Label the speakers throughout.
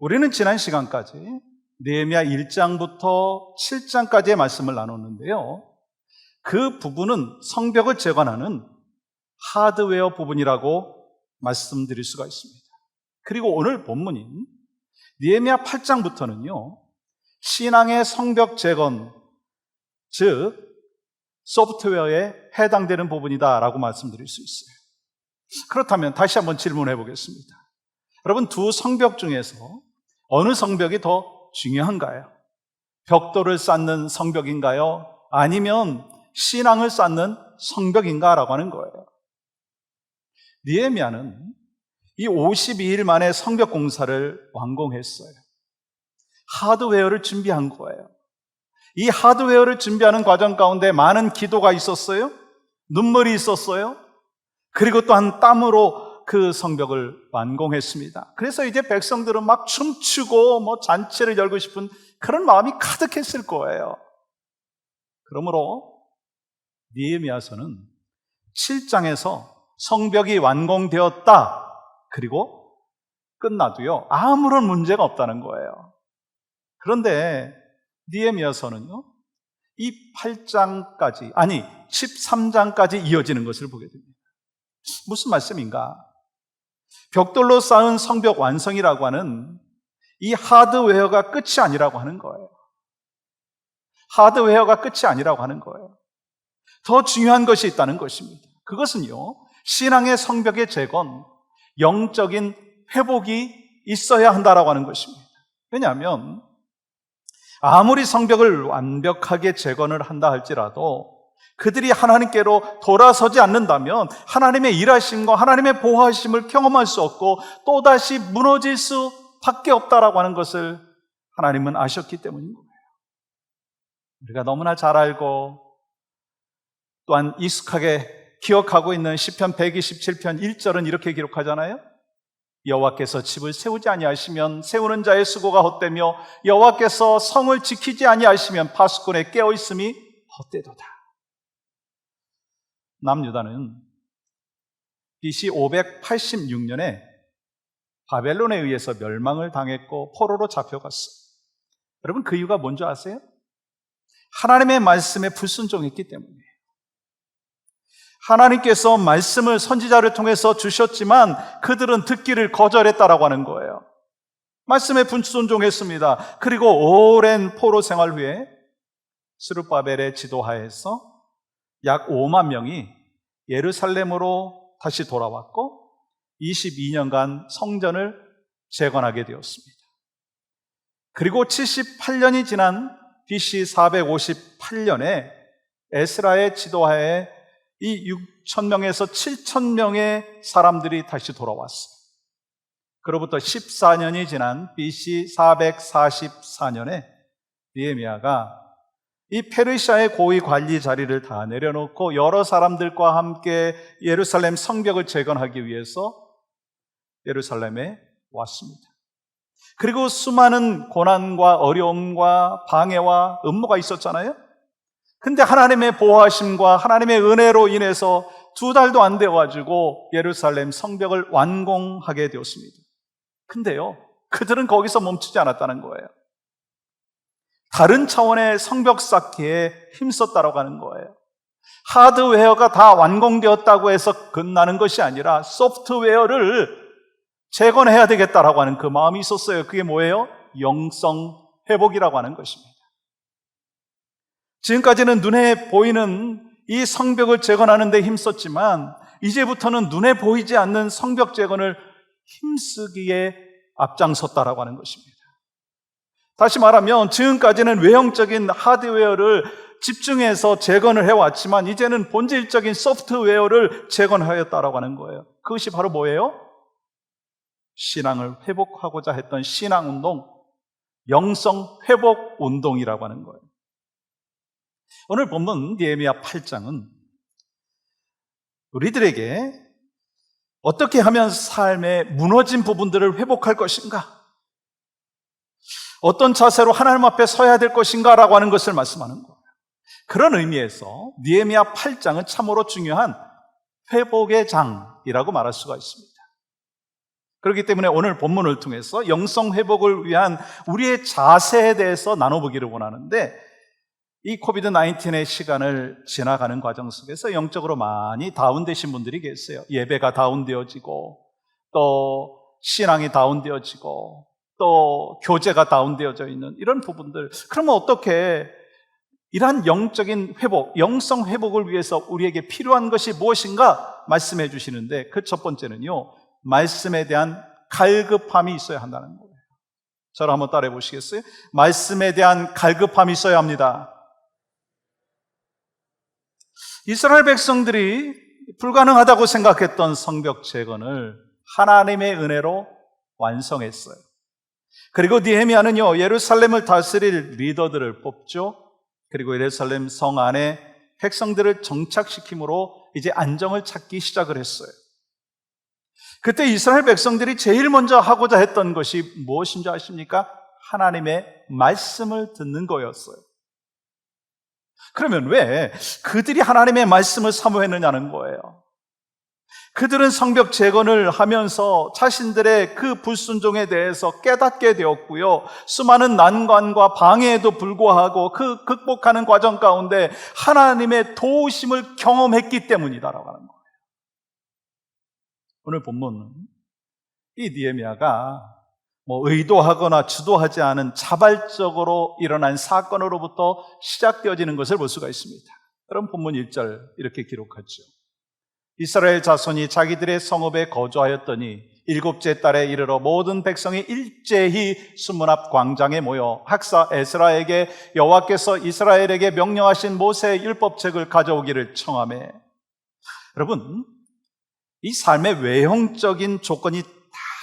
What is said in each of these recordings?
Speaker 1: 우리는 지난 시간까지 느헤미야 1장부터 7장까지의 말씀을 나눴는데요. 그 부분은 성벽을 재건하는 하드웨어 부분이라고 말씀드릴 수가 있습니다. 그리고 오늘 본문인 느헤미야 8장부터는요, 신앙의 성벽 재건, 즉 소프트웨어에 해당되는 부분이다라고 말씀드릴 수 있어요. 그렇다면 다시 한번 질문해 보겠습니다. 여러분, 두 성벽 중에서 어느 성벽이 더 중요한가요? 벽돌을 쌓는 성벽인가요? 아니면 신앙을 쌓는 성벽인가라고 하는 거예요. 느헤미야는 이 52일 만에 성벽 공사를 완공했어요. 하드웨어를 준비한 거예요. 이 하드웨어를 준비하는 과정 가운데 많은 기도가 있었어요. 눈물이 있었어요. 그리고 또한 땀으로 그 성벽을 완공했습니다. 그래서 이제 백성들은 막 춤추고 잔치를 열고 싶은 그런 마음이 가득했을 거예요. 그러므로 느헤미야서는 7장에서 성벽이 완공되었다, 그리고 끝나도요, 아무런 문제가 없다는 거예요. 그런데 느헤미야서는요, 이 8장까지, 아니 13장까지 이어지는 것을 보게 됩니다. 무슨 말씀인가? 벽돌로 쌓은 성벽 완성이라고 하는 이 하드웨어가 끝이 아니라고 하는 거예요. 하드웨어가 끝이 아니라고 하는 거예요. 더 중요한 것이 있다는 것입니다. 그것은요, 신앙의 성벽의 재건, 영적인 회복이 있어야 한다라고 하는 것입니다. 왜냐하면 아무리 성벽을 완벽하게 재건을 한다 할지라도 그들이 하나님께로 돌아서지 않는다면 하나님의 일하심과 하나님의 보호하심을 경험할 수 없고 또다시 무너질 수밖에 없다라고 하는 것을 하나님은 아셨기 때문인 거예요. 우리가 너무나 잘 알고 또한 익숙하게 기억하고 있는 시편 127편 1절은 이렇게 기록하잖아요. 여호와께서 집을 세우지 아니하시면 세우는 자의 수고가 헛되며 여호와께서 성을 지키지 아니하시면 파수꾼의 깨어있음이 헛되도다. 남유다는 BC 586년에 바벨론에 의해서 멸망을 당했고 포로로 잡혀갔어요. 여러분, 그 이유가 뭔지 아세요? 하나님의 말씀에 불순종했기 때문이에요. 하나님께서 말씀을 선지자를 통해서 주셨지만 그들은 듣기를 거절했다라고 하는 거예요. 말씀에 불순종했습니다. 그리고 오랜 포로 생활 후에 스룹바벨의 지도하에서 약 5만 명이 예루살렘으로 다시 돌아왔고 22년간 성전을 재건하게 되었습니다. 그리고 78년이 지난 BC 458년에 에스라의 지도하에 이 6,000명에서 7,000명의 사람들이 다시 돌아왔어요. 그로부터 14년이 지난 BC 444년에 느헤미야가 이 페르시아의 고위 관리 자리를 다 내려놓고 여러 사람들과 함께 예루살렘 성벽을 재건하기 위해서 예루살렘에 왔습니다. 그리고 수많은 고난과 어려움과 방해와 음모가 있었잖아요. 근데 하나님의 보호하심과 하나님의 은혜로 인해서 2달도 안 되어가지고 예루살렘 성벽을 완공하게 되었습니다. 근데요, 그들은 거기서 멈추지 않았다는 거예요. 다른 차원의 성벽 쌓기에 힘썼다라고 하는 거예요. 하드웨어가 다 완공되었다고 해서 끝나는 것이 아니라 소프트웨어를 재건해야 되겠다라고 하는 그 마음이 있었어요. 그게 뭐예요? 영성 회복이라고 하는 것입니다. 지금까지는 눈에 보이는 이 성벽을 재건하는 데 힘썼지만 이제부터는 눈에 보이지 않는 성벽 재건을 힘쓰기에 앞장섰다라고 하는 것입니다. 다시 말하면 지금까지는 외형적인 하드웨어를 집중해서 재건을 해왔지만 이제는 본질적인 소프트웨어를 재건하였다라고 하는 거예요. 그것이 바로 뭐예요? 신앙을 회복하고자 했던 신앙운동, 영성 회복 운동이라고 하는 거예요. 오늘 본문 느헤미야 8장은 우리들에게 어떻게 하면 삶의 무너진 부분들을 회복할 것인가, 어떤 자세로 하나님 앞에 서야 될 것인가 라고 하는 것을 말씀하는 거예요. 그런 의미에서 느헤미야 8장은 참으로 중요한 회복의 장이라고 말할 수가 있습니다. 그렇기 때문에 오늘 본문을 통해서 영성 회복을 위한 우리의 자세에 대해서 나눠보기를 원하는데, 이 코비드-19의 시간을 지나가는 과정 속에서 영적으로 많이 다운되신 분들이 계세요. 예배가 다운되어지고, 또 신앙이 다운되어지고, 또 교제가 다운되어져 있는 이런 부분들. 그러면 어떻게 이러한 영적인 회복, 영성 회복을 위해서 우리에게 필요한 것이 무엇인가 말씀해 주시는데, 그 첫 번째는요, 말씀에 대한 갈급함이 있어야 한다는 거예요. 저를 한번 따라해 보시겠어요? 말씀에 대한 갈급함이 있어야 합니다. 이스라엘 백성들이 불가능하다고 생각했던 성벽 재건을 하나님의 은혜로 완성했어요. 그리고 느헤미야는요, 예루살렘을 다스릴 리더들을 뽑죠. 그리고 예루살렘 성 안에 백성들을 정착시킴으로 이제 안정을 찾기 시작을 했어요. 그때 이스라엘 백성들이 제일 먼저 하고자 했던 것이 무엇인지 아십니까? 하나님의 말씀을 듣는 거였어요. 그러면 왜 그들이 하나님의 말씀을 사모했느냐는 거예요. 그들은 성벽 재건을 하면서 자신들의 그 불순종에 대해서 깨닫게 되었고요, 수많은 난관과 방해에도 불구하고 그 극복하는 과정 가운데 하나님의 도우심을 경험했기 때문이다라고 하는 거예요. 오늘 본문은 이 느헤미야가 의도하거나 주도하지 않은 자발적으로 일어난 사건으로부터 시작되어지는 것을 볼 수가 있습니다. 그럼 본문 1절 이렇게 기록하죠. 이스라엘 자손이 자기들의 성읍에 거주하였더니 7째 달에 이르러 모든 백성이 일제히 수문 앞 광장에 모여 학사 에스라에게 여호와께서 이스라엘에게 명령하신 모세의 율법책을 가져오기를 청하매. 여러분, 이 삶의 외형적인 조건이 다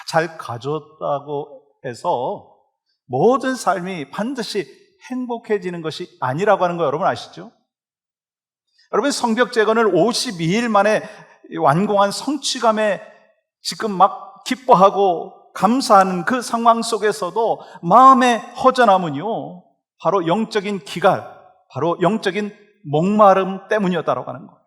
Speaker 1: 잘 가졌다고 해서 모든 삶이 반드시 행복해지는 것이 아니라고 하는 거 여러분 아시죠? 여러분, 성벽 재건을 52일 만에 완공한 성취감에 지금 막 기뻐하고 감사하는 그 상황 속에서도 마음의 허전함은요, 바로 영적인 기갈, 바로 영적인 목마름 때문이었다고 하는 거예요.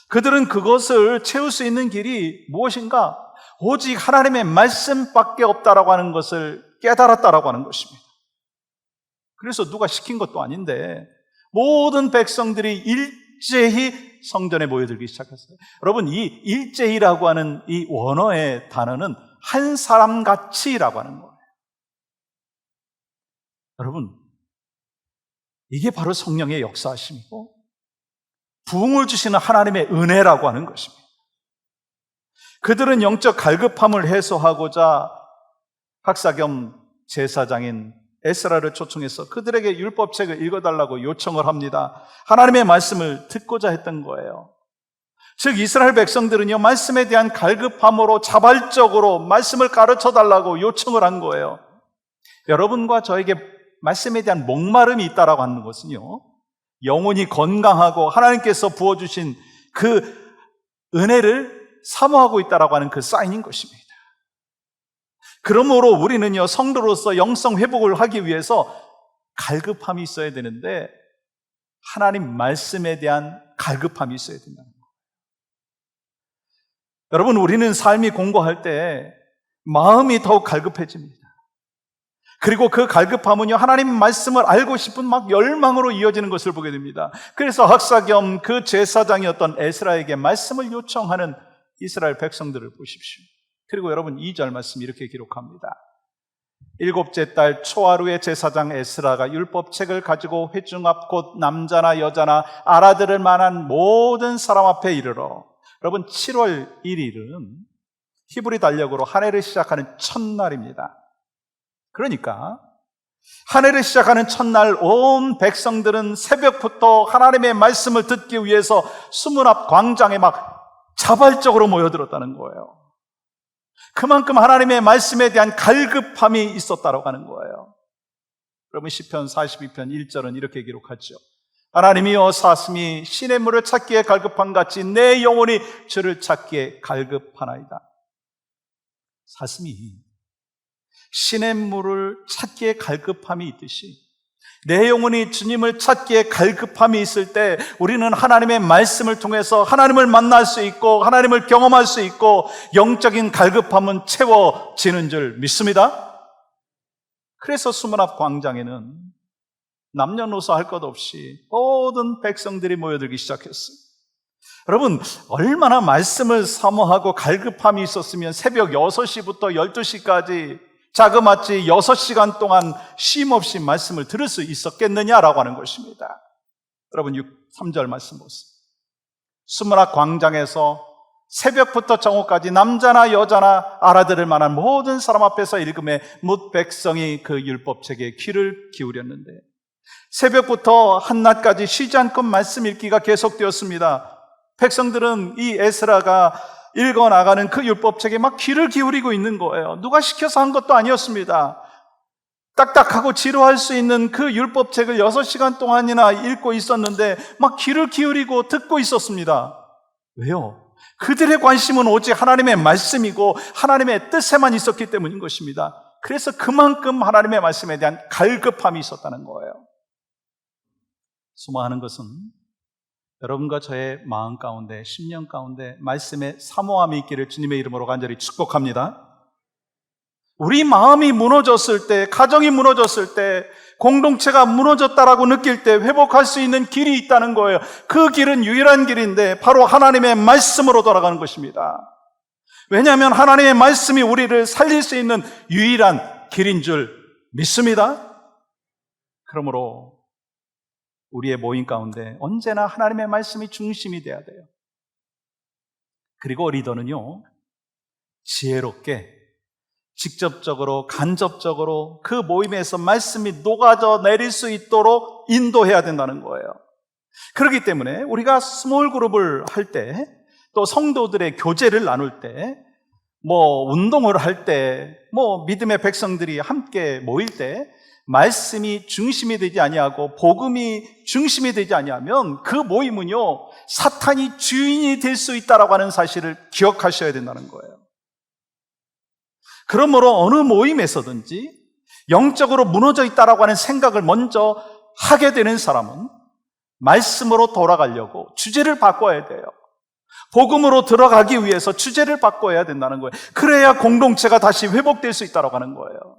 Speaker 1: 그들은 그것을 채울 수 있는 길이 무엇인가? 오직 하나님의 말씀밖에 없다라고 하는 것을 깨달았다라고 하는 것입니다. 그래서 누가 시킨 것도 아닌데 모든 백성들이 일제히 성전에 모여들기 시작했어요. 여러분, 이 일제히라고 하는 이 원어의 단어는 한 사람 같이라고 하는 거예요. 여러분, 이게 바로 성령의 역사하심이고 부흥을 주시는 하나님의 은혜라고 하는 것입니다. 그들은 영적 갈급함을 해소하고자 학사 겸 제사장인 에스라를 초청해서 그들에게 율법책을 읽어달라고 요청을 합니다. 하나님의 말씀을 듣고자 했던 거예요. 즉 이스라엘 백성들은요, 말씀에 대한 갈급함으로 자발적으로 말씀을 가르쳐달라고 요청을 한 거예요. 여러분과 저에게 말씀에 대한 목마름이 있다라고 하는 것은요, 영혼이 건강하고 하나님께서 부어주신 그 은혜를 사모하고 있다라고 하는 그 사인인 것입니다. 그러므로 우리는요, 성도로서 영성 회복을 하기 위해서 갈급함이 있어야 되는데 하나님 말씀에 대한 갈급함이 있어야 된다는 거예요. 여러분, 우리는 삶이 공고할 때 마음이 더욱 갈급해집니다. 그리고 그 갈급함은요, 하나님 말씀을 알고 싶은 막 열망으로 이어지는 것을 보게 됩니다. 그래서 학사 겸 그 제사장이었던 에스라에게 말씀을 요청하는 이스라엘 백성들을 보십시오. 그리고 여러분, 2절 말씀 이렇게 기록합니다. 7째 달 초하루에 제사장 에스라가 율법책을 가지고 회중 앞 곧 남자나 여자나 알아들을 만한 모든 사람 앞에 이르러. 여러분, 7월 1일은 히브리 달력으로 한 해를 시작하는 첫날입니다. 그러니까 한 해를 시작하는 첫날 온 백성들은 새벽부터 하나님의 말씀을 듣기 위해서 수문 앞 광장에 막 자발적으로 모여들었다는 거예요. 그만큼 하나님의 말씀에 대한 갈급함이 있었다고 하는 거예요. 여러분, 시편 42편 1절은 이렇게 기록하죠. 하나님이여, 사슴이 시냇물을 찾기에 갈급한 같이 내 영혼이 주를 찾기에 갈급하나이다. 사슴이 시냇물을 찾기에 갈급함이 있듯이 내 영혼이 주님을 찾기에 갈급함이 있을 때 우리는 하나님의 말씀을 통해서 하나님을 만날 수 있고 하나님을 경험할 수 있고 영적인 갈급함은 채워지는 줄 믿습니다. 그래서 수문 앞 광장에는 남녀노소 할 것 없이 모든 백성들이 모여들기 시작했어요. 여러분, 얼마나 말씀을 사모하고 갈급함이 있었으면 새벽 6시부터 12시까지 자그마치 6시간 동안 쉼없이 말씀을 들을 수 있었겠느냐라고 하는 것입니다. 여러분, 3절 말씀 보세요. 수문 앞 광장에서 새벽부터 정오까지 남자나 여자나 알아들을 만한 모든 사람 앞에서 읽음에 뭇 백성이 그 율법책에 귀를 기울였는데 새벽부터 한낮까지 쉬지 않고 말씀 읽기가 계속되었습니다. 백성들은 이 에스라가 읽어나가는 그 율법책에 막 귀를 기울이고 있는 거예요. 누가 시켜서 한 것도 아니었습니다. 딱딱하고 지루할 수 있는 그 율법책을 6시간 동안이나 읽고 있었는데 막 귀를 기울이고 듣고 있었습니다. 왜요? 그들의 관심은 오직 하나님의 말씀이고 하나님의 뜻에만 있었기 때문인 것입니다. 그래서 그만큼 하나님의 말씀에 대한 갈급함이 있었다는 거예요. 수모하는 것은 여러분과 저의 마음 가운데, 심령 가운데 말씀에 사모함이 있기를 주님의 이름으로 간절히 축복합니다. 우리 마음이 무너졌을 때, 가정이 무너졌을 때, 공동체가 무너졌다라고 느낄 때 회복할 수 있는 길이 있다는 거예요. 그 길은 유일한 길인데 바로 하나님의 말씀으로 돌아가는 것입니다. 왜냐하면 하나님의 말씀이 우리를 살릴 수 있는 유일한 길인 줄 믿습니다. 그러므로 우리의 모임 가운데 언제나 하나님의 말씀이 중심이 돼야 돼요. 그리고 리더는요, 지혜롭게 직접적으로 간접적으로 그 모임에서 말씀이 녹아져 내릴 수 있도록 인도해야 된다는 거예요. 그렇기 때문에 우리가 스몰 그룹을 할 때, 또 성도들의 교제를 나눌 때, 운동을 할 때, 믿음의 백성들이 함께 모일 때 말씀이 중심이 되지 아니하고 복음이 중심이 되지 아니하면 그 모임은요, 사탄이 주인이 될 수 있다라고 하는 사실을 기억하셔야 된다는 거예요. 그러므로 어느 모임에서든지 영적으로 무너져 있다라고 하는 생각을 먼저 하게 되는 사람은 말씀으로 돌아가려고 주제를 바꿔야 돼요. 복음으로 들어가기 위해서 주제를 바꿔야 된다는 거예요. 그래야 공동체가 다시 회복될 수 있다라고 하는 거예요.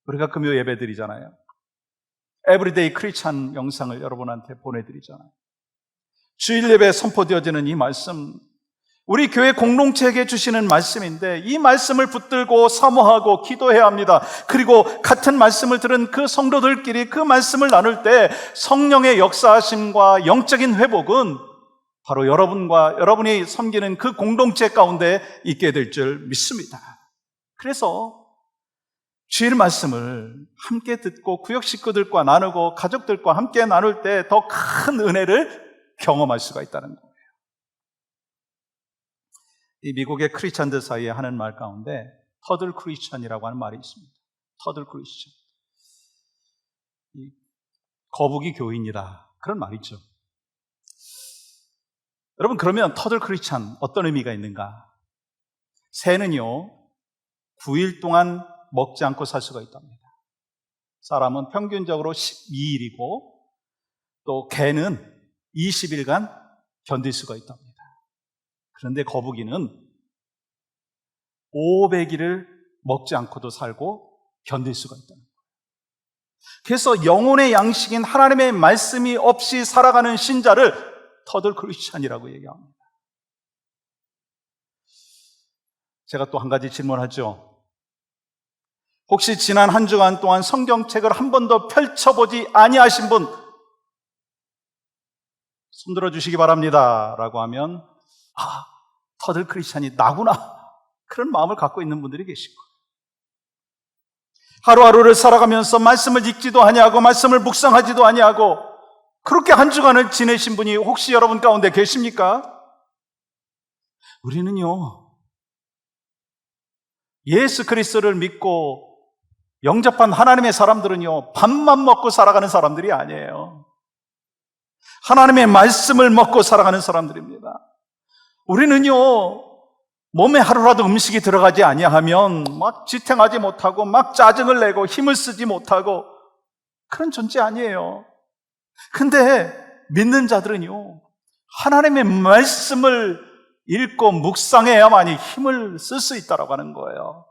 Speaker 1: 우리가 금요 예배 드리잖아요. 에브리데이 크리스찬 영상을 여러분한테 보내드리잖아요. 주일 예배에 선포되어지는 이 말씀, 우리 교회 공동체에게 주시는 말씀인데 이 말씀을 붙들고 사모하고 기도해야 합니다. 그리고 같은 말씀을 들은 그 성도들끼리 그 말씀을 나눌 때 성령의 역사하심과 영적인 회복은 바로 여러분과 여러분이 섬기는 그 공동체 가운데 있게 될 줄 믿습니다. 그래서 주일 말씀을 함께 듣고 구역 식구들과 나누고 가족들과 함께 나눌 때 더 큰 은혜를 경험할 수가 있다는 거예요. 이 미국의 크리스찬들 사이에 하는 말 가운데 터들 크리스찬이라고 하는 말이 있습니다. 터들 크리스찬. 거북이 교인이다. 그런 말이죠. 여러분, 그러면 터들 크리스찬 어떤 의미가 있는가? 새는요 9일 동안 먹지 않고 살 수가 있답니다. 사람은 평균적으로 12일이고 또 개는 20일간 견딜 수가 있답니다. 그런데 거북이는 500일을 먹지 않고도 살고 견딜 수가 있다는 거예요. 그래서 영혼의 양식인 하나님의 말씀이 없이 살아가는 신자를 터들 크리스찬이라고 얘기합니다. 제가 또 한 가지 질문하죠. 혹시 지난 한 주간 동안 성경책을 한 번도 펼쳐보지 아니하신 분 손들어 주시기 바랍니다 라고 하면 터들 크리스찬이 나구나, 그런 마음을 갖고 있는 분들이 계실 거예요. 하루하루를 살아가면서 말씀을 읽지도 아니하고 말씀을 묵상하지도 아니하고 그렇게 한 주간을 지내신 분이 혹시 여러분 가운데 계십니까? 우리는요 예수 그리스도를 믿고 영접한 하나님의 사람들은요 밥만 먹고 살아가는 사람들이 아니에요. 하나님의 말씀을 먹고 살아가는 사람들입니다. 우리는요 몸에 하루라도 음식이 들어가지 아니하면 막 지탱하지 못하고 막 짜증을 내고 힘을 쓰지 못하고 그런 존재 아니에요. 근데 믿는 자들은요, 하나님의 말씀을 읽고 묵상해야만이 힘을 쓸 수 있다고 하는 거예요.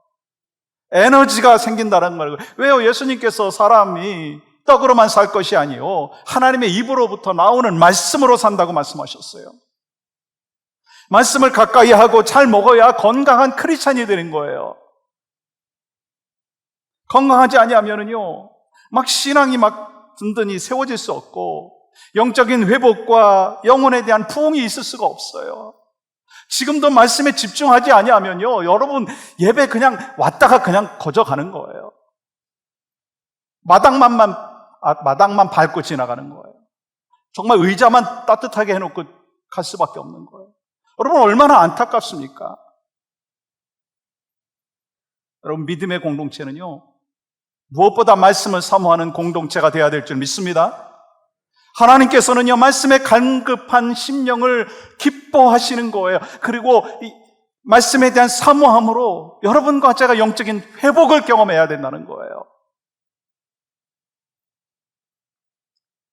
Speaker 1: 에너지가 생긴다는 걸. 왜요? 예수님께서 사람이 떡으로만 살 것이 아니요, 하나님의 입으로부터 나오는 말씀으로 산다고 말씀하셨어요. 말씀을 가까이 하고 잘 먹어야 건강한 크리스찬이 되는 거예요. 건강하지 아니하면은요, 막 신앙이 막 든든히 세워질 수 없고 영적인 회복과 영혼에 대한 부흥이 있을 수가 없어요. 지금도 말씀에 집중하지 아니하면요, 여러분 예배 그냥 왔다가 그냥 거저가는 거예요. 마당만 밟고 지나가는 거예요. 정말 의자만 따뜻하게 해놓고 갈 수밖에 없는 거예요. 여러분 얼마나 안타깝습니까? 여러분 믿음의 공동체는요, 무엇보다 말씀을 사모하는 공동체가 되어야 될 줄 믿습니다. 하나님께서는요, 말씀에 간급한 심령을 기뻐하시는 거예요. 그리고 이 말씀에 대한 사모함으로 여러분과 제가 영적인 회복을 경험해야 된다는 거예요.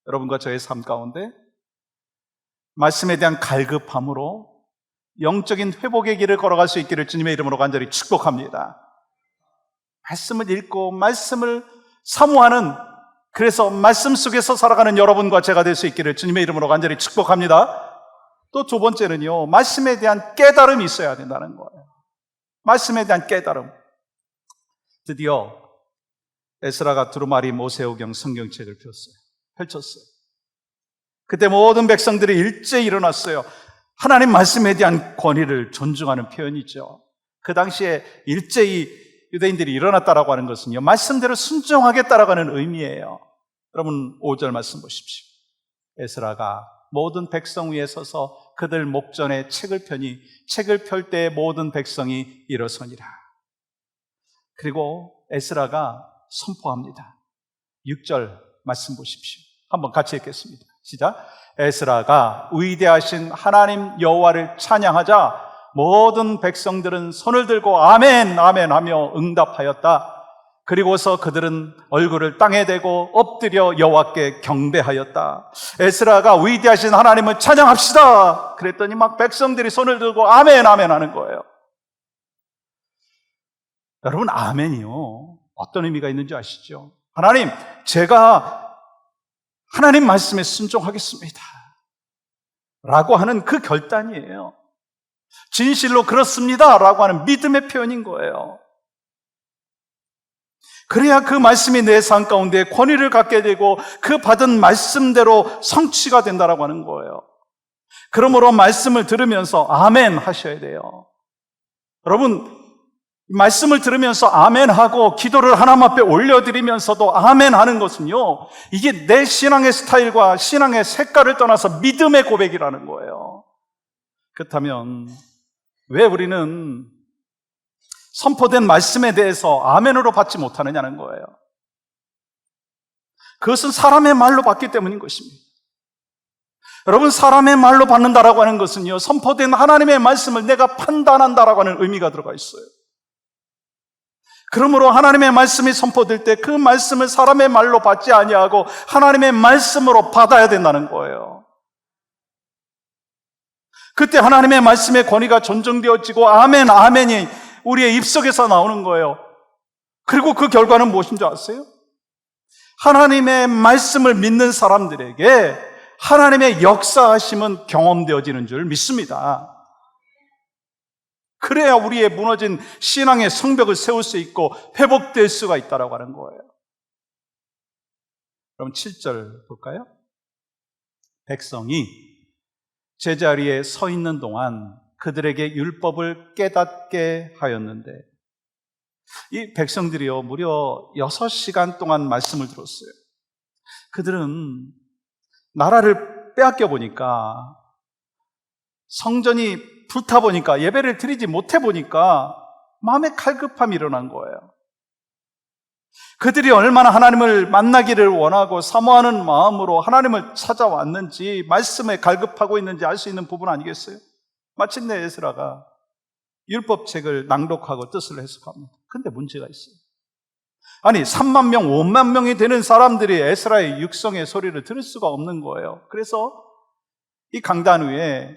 Speaker 1: 여러분과 저의 삶 가운데 말씀에 대한 갈급함으로 영적인 회복의 길을 걸어갈 수 있기를 주님의 이름으로 간절히 축복합니다. 말씀을 읽고 말씀을 사모하는, 그래서 말씀 속에서 살아가는 여러분과 제가 될 수 있기를 주님의 이름으로 간절히 축복합니다. 또 두 번째는요, 말씀에 대한 깨달음이 있어야 된다는 거예요. 말씀에 대한 깨달음. 드디어 에스라가 두루마리 모세오경 성경책을 펼쳤어요. 그때 모든 백성들이 일제히 일어났어요. 하나님 말씀에 대한 권위를 존중하는 표현이죠. 그 당시에 일제히 유대인들이 일어났다라고 하는 것은요, 말씀대로 순종하겠다라고 하는 의미예요. 여러분 5절 말씀 보십시오. 에스라가 모든 백성 위에 서서 그들 목전에 책을 펴니 책을 펼 때 모든 백성이 일어서니라. 그리고 에스라가 선포합니다. 6절 말씀 보십시오. 한번 같이 읽겠습니다. 시작. 에스라가 위대하신 하나님 여호와를 찬양하자 모든 백성들은 손을 들고 아멘 아멘 하며 응답하였다. 그리고서 그들은 얼굴을 땅에 대고 엎드려 여호와께 경배하였다. 에스라가 위대하신 하나님을 찬양합시다 그랬더니 막 백성들이 손을 들고 아멘 아멘 하는 거예요. 여러분 아멘이요, 어떤 의미가 있는지 아시죠? 하나님, 제가 하나님 말씀에 순종하겠습니다 라고 하는 그 결단이에요. 진실로 그렇습니다 라고 하는 믿음의 표현인 거예요. 그래야 그 말씀이 내 삶 가운데 권위를 갖게 되고 그 받은 말씀대로 성취가 된다라고 하는 거예요. 그러므로 말씀을 들으면서 아멘 하셔야 돼요. 여러분, 말씀을 들으면서 아멘 하고 기도를 하나님 앞에 올려드리면서도 아멘 하는 것은요, 이게 내 신앙의 스타일과 신앙의 색깔을 떠나서 믿음의 고백이라는 거예요. 그렇다면 왜 우리는 선포된 말씀에 대해서 아멘으로 받지 못하느냐는 거예요. 그것은 사람의 말로 받기 때문인 것입니다. 여러분, 사람의 말로 받는다라고 하는 것은요, 선포된 하나님의 말씀을 내가 판단한다라고 하는 의미가 들어가 있어요. 그러므로 하나님의 말씀이 선포될 때 그 말씀을 사람의 말로 받지 아니하고 하나님의 말씀으로 받아야 된다는 거예요. 그때 하나님의 말씀의 권위가 존중되어지고 아멘 아멘이 우리의 입속에서 나오는 거예요. 그리고 그 결과는 무엇인 줄 아세요? 하나님의 말씀을 믿는 사람들에게 하나님의 역사하심은 경험되어지는 줄 믿습니다. 그래야 우리의 무너진 신앙의 성벽을 세울 수 있고 회복될 수가 있다고 하는 거예요. 그럼 7절 볼까요? 백성이 제자리에 서 있는 동안 그들에게 율법을 깨닫게 하였는데, 이 백성들이요 무려 6시간 동안 말씀을 들었어요. 그들은 나라를 빼앗겨 보니까, 성전이 불타 보니까, 예배를 드리지 못해 보니까 마음에 갈급함이 일어난 거예요. 그들이 얼마나 하나님을 만나기를 원하고 사모하는 마음으로 하나님을 찾아왔는지, 말씀에 갈급하고 있는지 알 수 있는 부분 아니겠어요? 마침내 에스라가 율법책을 낭독하고 뜻을 해석합니다. 근데 문제가 있어요. 아니 3만 명, 5만 명이 되는 사람들이 에스라의 육성의 소리를 들을 수가 없는 거예요. 그래서 이 강단 위에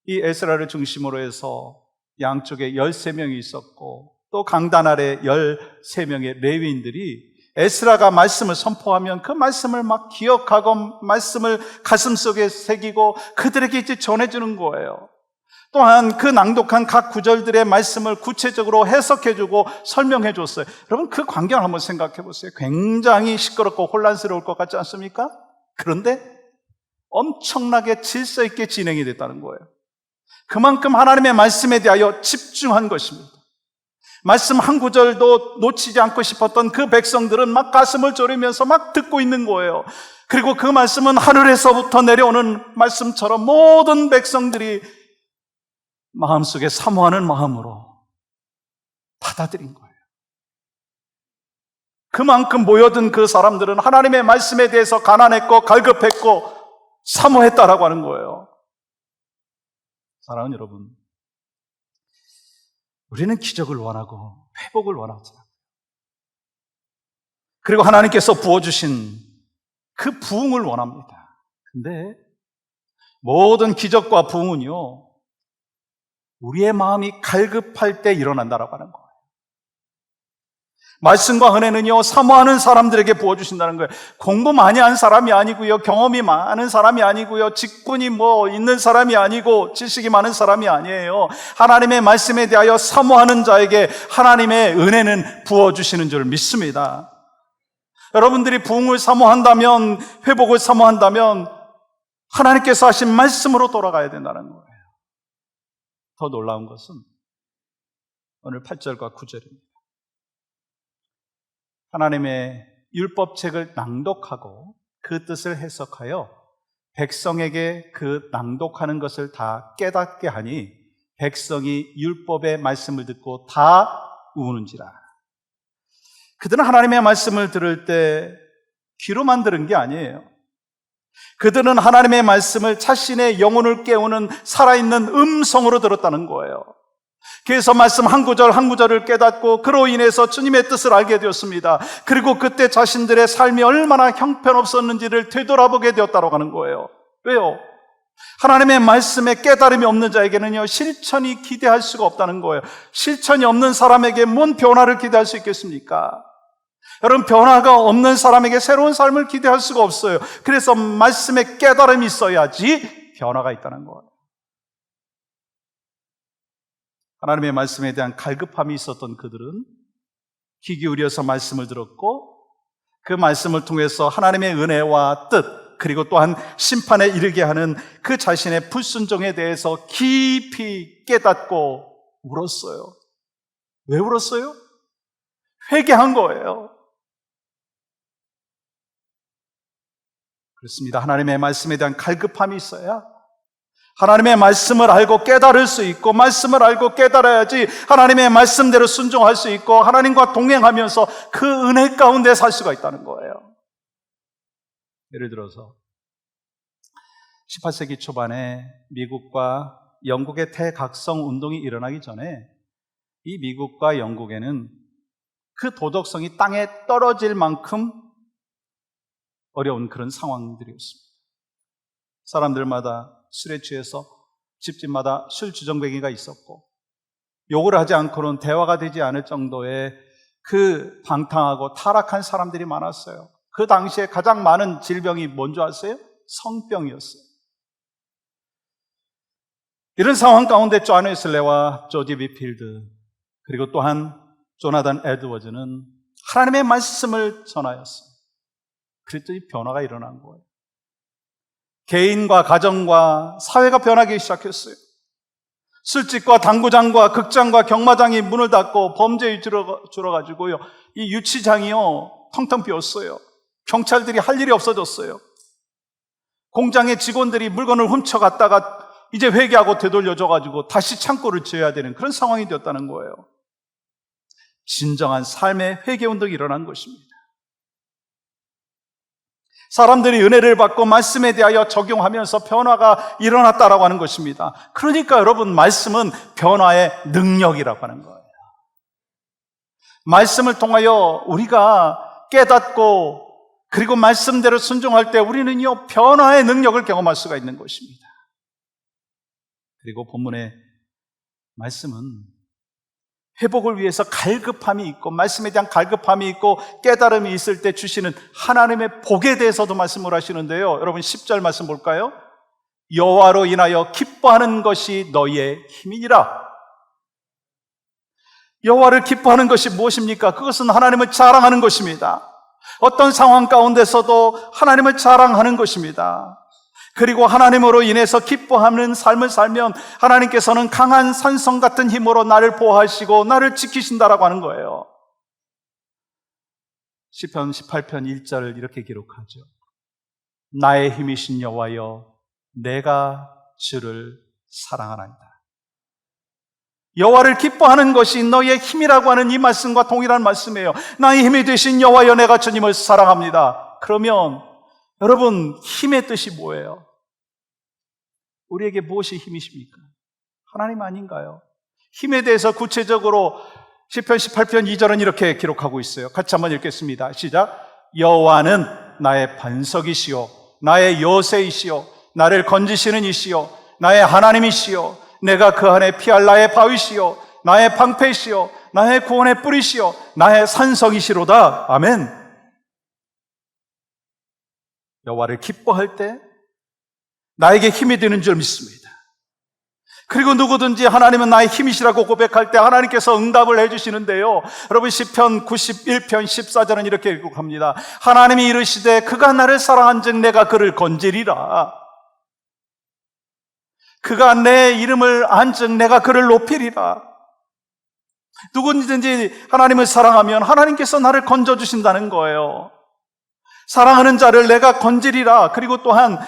Speaker 1: 이 에스라를 중심으로 해서 양쪽에 13명이 있었고, 또 강단 아래 13명의 레위인들이 에스라가 말씀을 선포하면 그 말씀을 막 기억하고 말씀을 가슴속에 새기고 그들에게 이제 전해주는 거예요. 또한 그 낭독한 각 구절들의 말씀을 구체적으로 해석해주고 설명해줬어요. 여러분, 그 광경을 한번 생각해 보세요. 굉장히 시끄럽고 혼란스러울 것 같지 않습니까? 그런데 엄청나게 질서 있게 진행이 됐다는 거예요. 그만큼 하나님의 말씀에 대하여 집중한 것입니다. 말씀 한 구절도 놓치지 않고 싶었던 그 백성들은 막 가슴을 졸이면서 막 듣고 있는 거예요. 그리고 그 말씀은 하늘에서부터 내려오는 말씀처럼 모든 백성들이 마음속에 사모하는 마음으로 받아들인 거예요. 그만큼 모여든 그 사람들은 하나님의 말씀에 대해서 가난했고 갈급했고 사모했다라고 하는 거예요. 사랑하는 여러분, 우리는 기적을 원하고 회복을 원하죠. 그리고 하나님께서 부어주신 그 부흥을 원합니다. 근데 모든 기적과 부흥은요, 우리의 마음이 갈급할 때 일어난다라고 하는 거예요. 말씀과 은혜는요, 사모하는 사람들에게 부어주신다는 거예요. 공부 많이 한 사람이 아니고요, 경험이 많은 사람이 아니고요, 직분이 있는 사람이 아니고 지식이 많은 사람이 아니에요. 하나님의 말씀에 대하여 사모하는 자에게 하나님의 은혜는 부어주시는 줄 믿습니다. 여러분들이 부흥을 사모한다면, 회복을 사모한다면 하나님께서 하신 말씀으로 돌아가야 된다는 거예요. 더 놀라운 것은 오늘 8절과 9절입니다. 하나님의 율법책을 낭독하고 그 뜻을 해석하여 백성에게 그 낭독하는 것을 다 깨닫게 하니 백성이 율법의 말씀을 듣고 다 우는지라. 그들은 하나님의 말씀을 들을 때 귀로만 들은 게 아니에요. 그들은 하나님의 말씀을 자신의 영혼을 깨우는 살아있는 음성으로 들었다는 거예요. 그래서 말씀 한 구절 한 구절을 깨닫고 그로 인해서 주님의 뜻을 알게 되었습니다. 그리고 그때 자신들의 삶이 얼마나 형편없었는지를 되돌아보게 되었다고 하는 거예요. 왜요? 하나님의 말씀에 깨달음이 없는 자에게는요, 실천이 기대할 수가 없다는 거예요. 실천이 없는 사람에게 뭔 변화를 기대할 수 있겠습니까? 여러분, 변화가 없는 사람에게 새로운 삶을 기대할 수가 없어요. 그래서 말씀에 깨달음이 있어야지 변화가 있다는 거예요. 하나님의 말씀에 대한 갈급함이 있었던 그들은 귀 기울여서 말씀을 들었고 그 말씀을 통해서 하나님의 은혜와 뜻, 그리고 또한 심판에 이르게 하는 그 자신의 불순종에 대해서 깊이 깨닫고 울었어요. 왜 울었어요? 회개한 거예요. 그렇습니다. 하나님의 말씀에 대한 갈급함이 있어야 하나님의 말씀을 알고 깨달을 수 있고, 말씀을 알고 깨달아야지 하나님의 말씀대로 순종할 수 있고 하나님과 동행하면서 그 은혜 가운데 살 수가 있다는 거예요. 예를 들어서 18세기 초반에 미국과 영국의 대각성 운동이 일어나기 전에 이 미국과 영국에는 그 도덕성이 땅에 떨어질 만큼 어려운 그런 상황들이었습니다. 사람들마다 술에 취해서 집집마다 술 주정뱅이가 있었고, 욕을 하지 않고는 대화가 되지 않을 정도의 그 방탕하고 타락한 사람들이 많았어요. 그 당시에 가장 많은 질병이 뭔지 아세요? 성병이었어요. 이런 상황 가운데 존 웨슬레와 조지 비필드, 그리고 또한 조나단 에드워즈는 하나님의 말씀을 전하였어요. 그랬더니 변화가 일어난 거예요. 개인과 가정과 사회가 변하기 시작했어요. 술집과 당구장과 극장과 경마장이 문을 닫고 범죄에 줄어가지고요, 이 유치장이요 텅텅 비었어요. 경찰들이 할 일이 없어졌어요. 공장의 직원들이 물건을 훔쳐갔다가 이제 회개하고 되돌려줘가지고 다시 창고를 지어야 되는 그런 상황이 되었다는 거예요. 진정한 삶의 회개운동이 일어난 것입니다. 사람들이 은혜를 받고 말씀에 대하여 적용하면서 변화가 일어났다라고 하는 것입니다. 그러니까 여러분, 말씀은 변화의 능력이라고 하는 거예요. 말씀을 통하여 우리가 깨닫고 그리고 말씀대로 순종할 때 우리는요, 변화의 능력을 경험할 수가 있는 것입니다. 그리고 본문의 말씀은 회복을 위해서 갈급함이 있고, 말씀에 대한 갈급함이 있고 깨달음이 있을 때 주시는 하나님의 복에 대해서도 말씀을 하시는데요. 여러분 10절 말씀 볼까요? 여호와로 인하여 기뻐하는 것이 너희의 힘이니라. 여호와를 기뻐하는 것이 무엇입니까? 그것은 하나님을 자랑하는 것입니다. 어떤 상황 가운데서도 하나님을 자랑하는 것입니다. 그리고 하나님으로 인해서 기뻐하는 삶을 살면 하나님께서는 강한 산성 같은 힘으로 나를 보호하시고 나를 지키신다라고 하는 거예요. 시편 18편 1절을 이렇게 기록하죠. 나의 힘이신 여호와여, 내가 주를 사랑하나이다. 여호와를 기뻐하는 것이 너희의 힘이라고 하는 이 말씀과 동일한 말씀이에요. 나의 힘이 되신 여호와여, 내가 주님을 사랑합니다. 그러면 여러분, 힘의 뜻이 뭐예요? 우리에게 무엇이 힘이십니까? 하나님 아닌가요? 힘에 대해서 구체적으로 시편 18편 2절은 이렇게 기록하고 있어요. 같이 한번 읽겠습니다. 시작. 여호와는 나의 반석이시요 나의 요새이시요 나를 건지시는 이시요 나의 하나님이시요 내가 그 안에 피할 나의 바위시요 나의 방패시요 나의 구원의 뿌리시요 나의 산성이시로다. 아멘. 여호와를 기뻐할 때 나에게 힘이 되는 줄 믿습니다. 그리고 누구든지 하나님은 나의 힘이시라고 고백할 때 하나님께서 응답을 해주시는데요. 여러분 시편 91편 14절은 이렇게 기록합니다. 하나님이 이르시되 그가 나를 사랑한즉 내가 그를 건지리라. 그가 내 이름을 안즉 내가 그를 높이리라. 누구든지 하나님을 사랑하면 하나님께서 나를 건져주신다는 거예요. 사랑하는 자를 내가 건지리라. 그리고 또한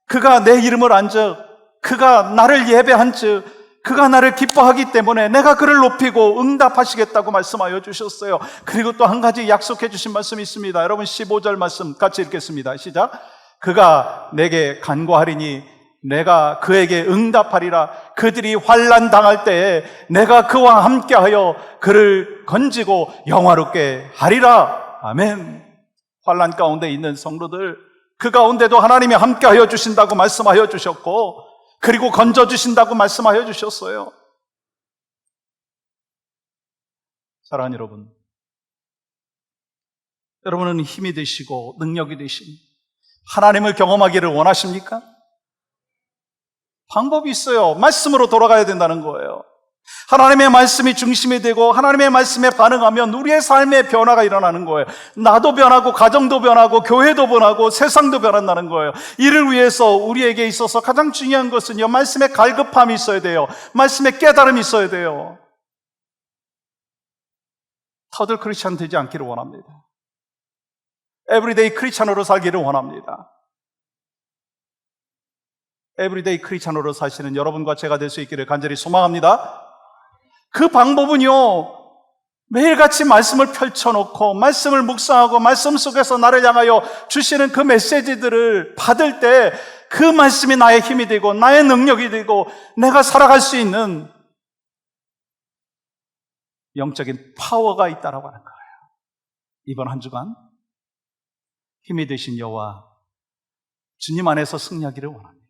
Speaker 1: 그가 내 이름을 안즉 그가 나를 예배한즉 그가 나를 기뻐하기 때문에 내가 그를 높이고 응답하시겠다고 말씀하여 주셨어요. 그리고 또 한 가지 약속해 주신 말씀이 있습니다. 여러분 15절 말씀 같이 읽겠습니다. 시작. 그가 내게 간구하리니 내가 그에게 응답하리라. 그들이 환난 당할 때에 내가 그와 함께하여 그를 건지고 영화롭게 하리라. 아멘. 환난 가운데 있는 성도들, 그 가운데도 하나님이 함께하여 주신다고 말씀하여 주셨고 그리고 건져주신다고 말씀하여 주셨어요. 사랑하는 여러분, 여러분은 힘이 되시고 능력이 되신 하나님을 경험하기를 원하십니까? 방법이 있어요. 말씀으로 돌아가야 된다는 거예요. 하나님의 말씀이 중심이 되고 하나님의 말씀에 반응하면 우리의 삶의 변화가 일어나는 거예요. 나도 변하고 가정도 변하고 교회도 변하고 세상도 변한다는 거예요. 이를 위해서 우리에게 있어서 가장 중요한 것은요, 말씀에 갈급함이 있어야 돼요. 말씀에 깨달음이 있어야 돼요. 터들 크리스찬 되지 않기를 원합니다. 에브리데이 크리스찬으로 살기를 원합니다. 에브리데이 크리스찬으로 사시는 여러분과 제가 될 수 있기를 간절히 소망합니다. 그 방법은요, 매일같이 말씀을 펼쳐놓고 말씀을 묵상하고 말씀 속에서 나를 향하여 주시는 그 메시지들을 받을 때 그 말씀이 나의 힘이 되고 나의 능력이 되고 내가 살아갈 수 있는 영적인 파워가 있다라고 하는 거예요. 이번 한 주간 힘이 되신 여호와 주님 안에서 승리하기를 원합니다.